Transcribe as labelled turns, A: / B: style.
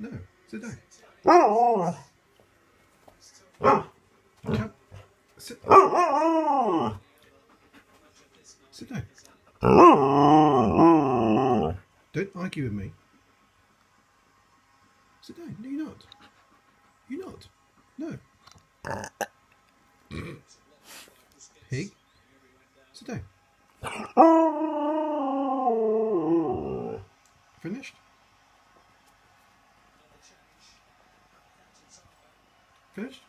A: No, sit down.
B: Oh.
A: Come, sit. Sit down. Don't argue with me. Sit down. No, you're not. You're not. No. Pig. Sit down. Finished? Finished?